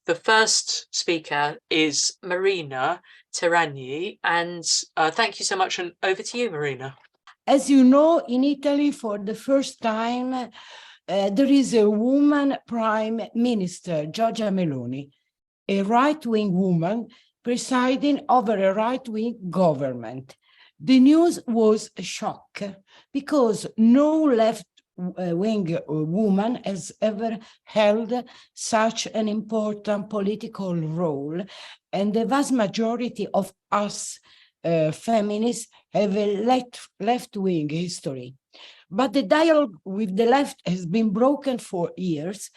The first speaker is Marina Terragni, and thank you so much, and over to you, Marina. As you know, in Italy, for the first time, there is a woman prime minister, Giorgia Meloni, a right-wing woman presiding over a right-wing government. The news was a shock because no left-wing woman has ever held such an important political role, and the vast majority of us feminists have a left-wing history. But the dialogue with the left has been broken for years,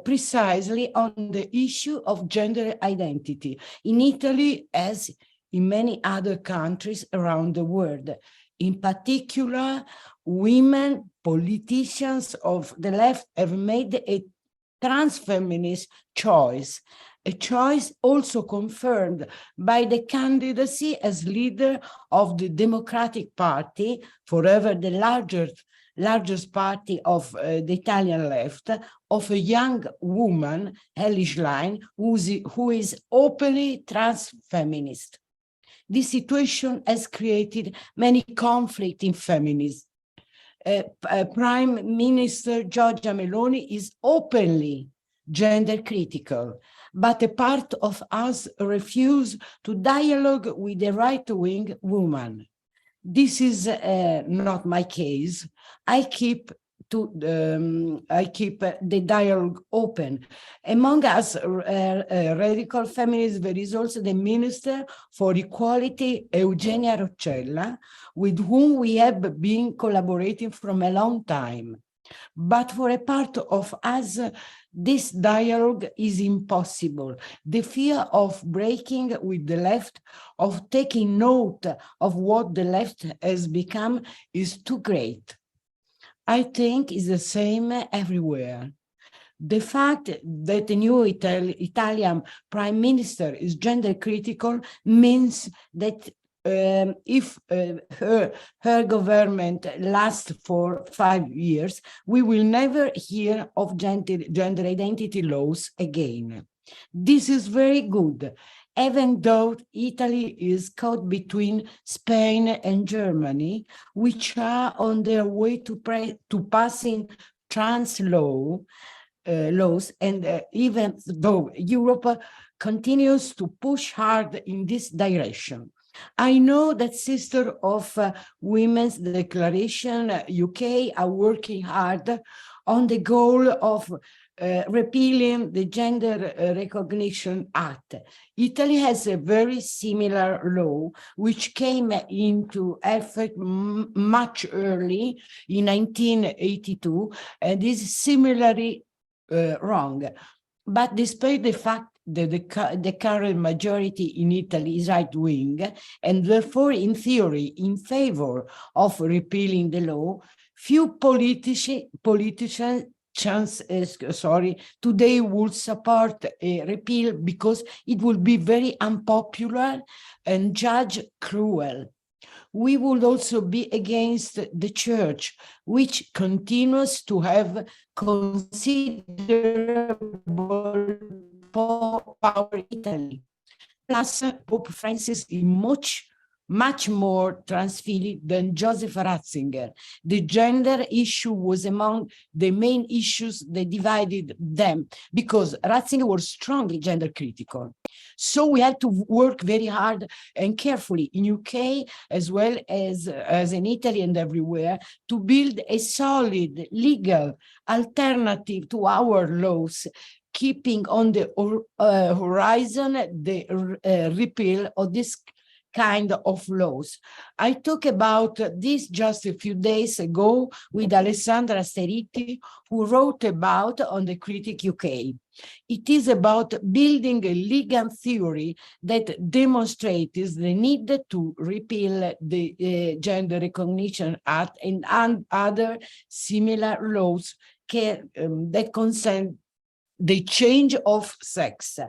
precisely on the issue of gender identity in Italy as in many other countries around the world. In particular, women politicians of the left have made a trans-feminist choice, a choice also confirmed by the candidacy as leader of the Democratic Party, forever the largest party of the Italian left, of a young woman, Ellie Schlein, who is openly trans-feminist. This situation has created many conflicts in feminism. Prime Minister Giorgia Meloni is openly gender critical, but a part of us refuse to dialogue with a right-wing woman. This is not my case. I keep the dialogue open. Among us radical feminists, there is also the Minister for Equality, Eugenia Roccella, with whom we have been collaborating from a long time. But for a part of us, this dialogue is impossible. The fear of breaking with the left, of taking note of what the left has become, is too great. I think is the same everywhere. The fact that the new Italian prime minister is gender critical means that if her government lasts for 5 years, we will never hear of gender identity laws again. This is very good, even though Italy is caught between Spain and Germany, which are on their way to passing trans laws, and even though Europe continues to push hard in this direction. I know that Sisters of Women's Declaration UK are working hard on the goal of repealing the Gender Recognition Act. Italy has a very similar law, which came into effect much early in 1982, and is similarly wrong. But despite the fact that the current majority in Italy is right-wing, and therefore, in theory, in favor of repealing the law, few politicians today would support a repeal because it would be very unpopular and judged cruel. We would also be against the church, which continues to have considerable power in Italy. Plus, Pope Francis is much more transphilic than Joseph Ratzinger. The gender issue was among the main issues that divided them, because Ratzinger was strongly gender critical. So we had to work very hard and carefully in UK as well as in Italy and everywhere to build a solid legal alternative to our laws, keeping on the horizon the repeal of this kind of laws. I talked about this just a few days ago with Alessandra Steriti, who wrote about on the Critic UK. It is about building a legal theory that demonstrates the need to repeal the Gender Recognition Act and other similar laws that concern the change of sex.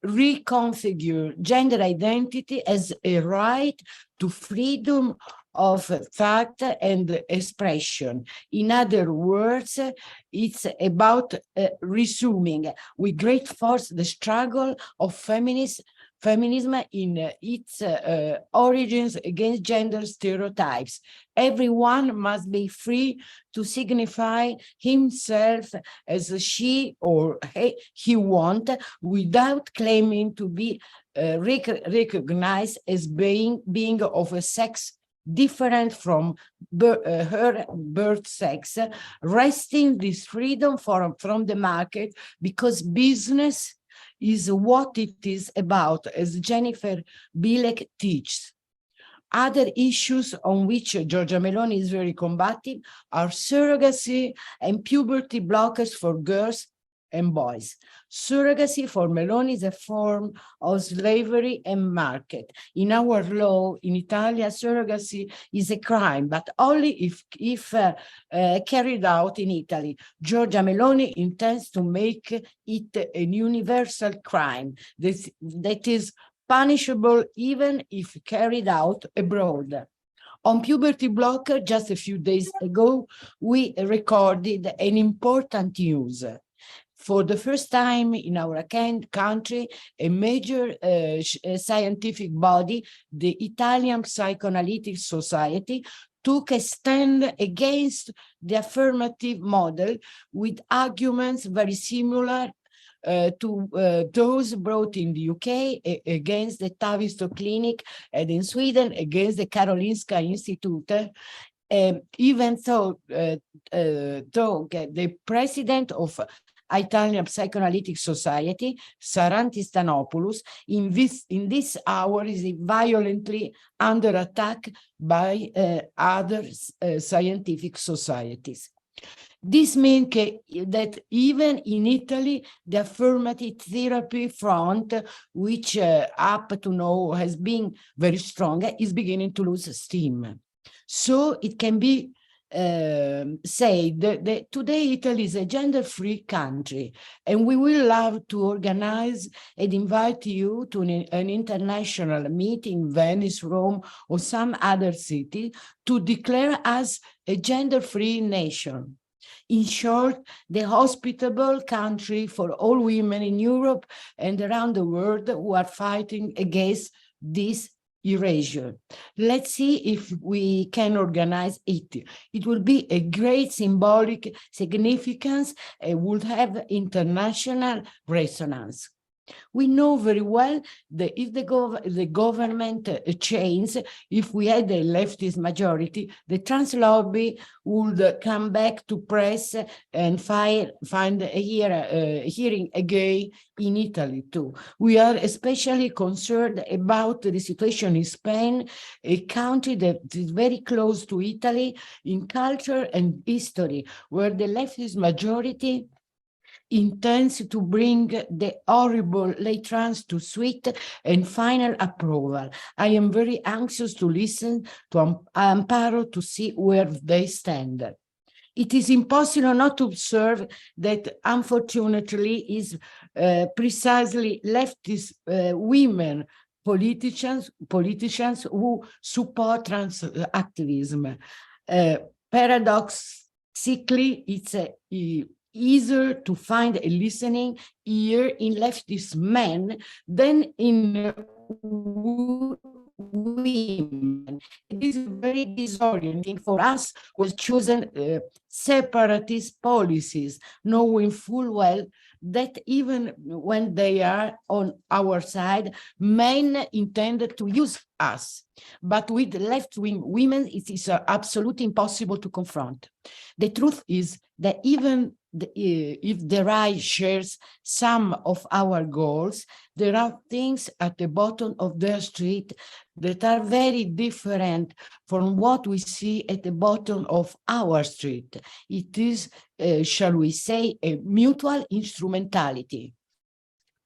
Reconfigure gender identity as a right to freedom of fact and expression. In other words, it's about resuming with great force the struggle of feminism in its origins against gender stereotypes. Everyone must be free to signify himself as she or he wants, without claiming to be recognized as being of a sex different from her birth sex, wresting this freedom from the market, because business is what it is about, as Jennifer Bilek teaches. Other issues on which Giorgia Meloni is very combative are surrogacy and puberty blockers for girls and boys. Surrogacy for Meloni is a form of slavery and market. In our law, in Italia, surrogacy is a crime, but only if carried out in Italy. Giorgia Meloni intends to make it a universal crime that is punishable even if carried out abroad. On puberty blocker, just a few days ago, we recorded an important news. For the first time in our country, a major scientific body, the Italian Psychoanalytic Society, took a stand against the affirmative model with arguments very similar to those brought in the UK against the Tavisto Clinic, and in Sweden against the Karolinska Institute. Even though the president of Italian Psychoanalytic Society, Sarantis Stanopoulos, in this hour is violently under attack by other scientific societies. This means that even in Italy, the affirmative therapy front, which up to now has been very strong, is beginning to lose steam. So it can be said that today Italy is a gender-free country, and we will love to organize and invite you to an international meeting in Venice, Rome, or some other city to declare us a gender-free nation. In short, the hospitable country for all women in Europe and around the world who are fighting against this erasure. Let's see if we can organize it. It will be a great symbolic significance and would have international resonance. We know very well that if the government changes, if we had a leftist majority, the trans lobby would come back to press and find a hearing again in Italy too. We are especially concerned about the situation in Spain, a country that is very close to Italy in culture and history, where the leftist majority intends to bring the horrible lay trans to sweet and final approval. I am very anxious to listen to Amparo to see where they stand. It is impossible not to observe that, unfortunately, is precisely leftist women politicians who support trans activism. Paradoxically, it's easier to find a listening ear in leftist men than in women. It is very disorienting for us who have chosen separatist policies, knowing full well that even when they are on our side, men intended to use us. But with left-wing women, it is absolutely impossible to confront. The truth is that even if the right shares some of our goals, there are things at the bottom of their street that are very different from what we see at the bottom of our street. It is, shall we say, a mutual instrumentality.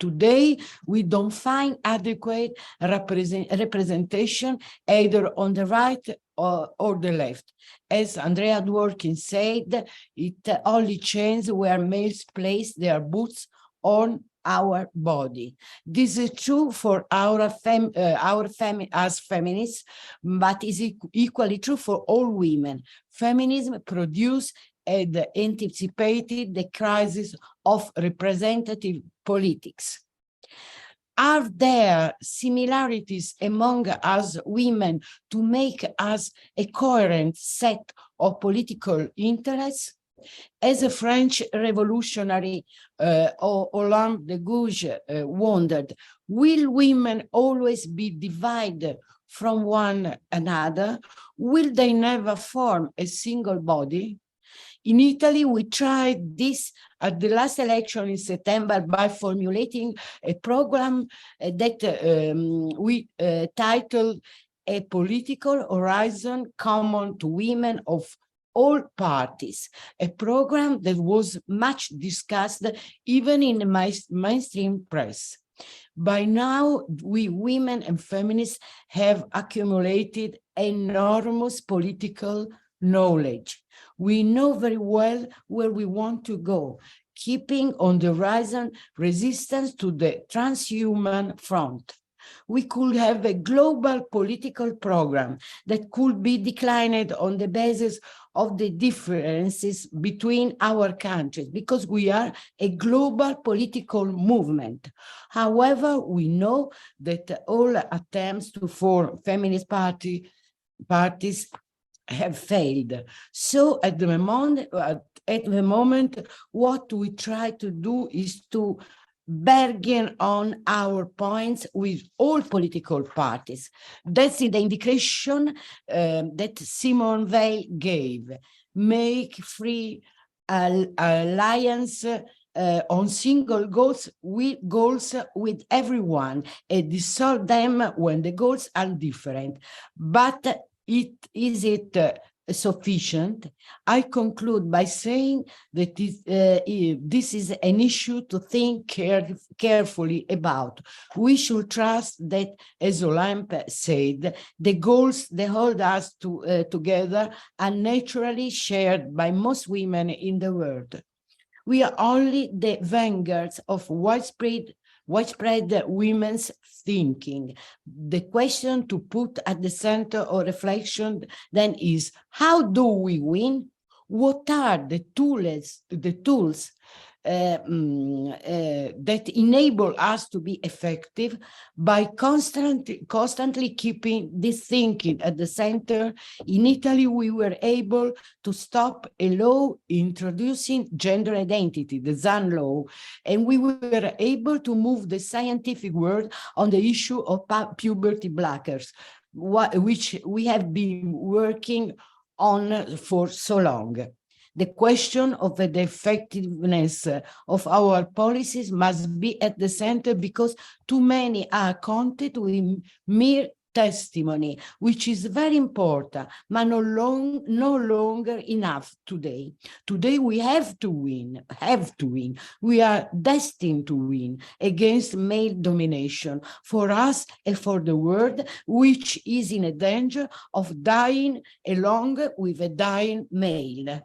Today, we don't find adequate representation either on the right or the left. As Andrea Dworkin said, it only changes where males place their boots on our body. This is true for as feminists, but is equally true for all women. Feminism produced and anticipated the crisis of representative politics. Are there similarities among us women to make us a coherent set of political interests? As a French revolutionary, Hollande de Gauche wondered, will women always be divided from one another? Will they never form a single body? In Italy, we tried this at the last election in September by formulating a program that we titled A Political Horizon Common to Women of All Parties, a program that was much discussed even in the mainstream press. By now, we women and feminists have accumulated enormous political knowledge. We know very well where we want to go, keeping on the horizon resistance to the transhuman front. We could have a global political program that could be declined on the basis of the differences between our countries, because we are a global political movement. However, we know that all attempts to form feminist parties have failed. So at the moment, what we try to do is to bargain on our points with all political parties. That's the indication that Simone Weil gave. Make free alliance on single goals with everyone and dissolve them when the goals are different. But is it sufficient? I conclude by saying that this is an issue to think carefully about. We should trust that, as Olympe said, the goals that hold us together are naturally shared by most women in the world. We are only the vanguards of widespread women's thinking. The question to put at the center of reflection then is, how do we win? What are the tools that enable us to be effective? By constantly keeping this thinking at the center, in Italy, we were able to stop a law introducing gender identity, the Zan law, and we were able to move the scientific world on the issue of puberty blockers, which we have been working on for so long. The question of the effectiveness of our policies must be at the center, because too many are content with mere testimony, which is very important, but no longer enough today. Today we have to win. We are destined to win against male domination for us and for the world, which is in a danger of dying along with a dying male.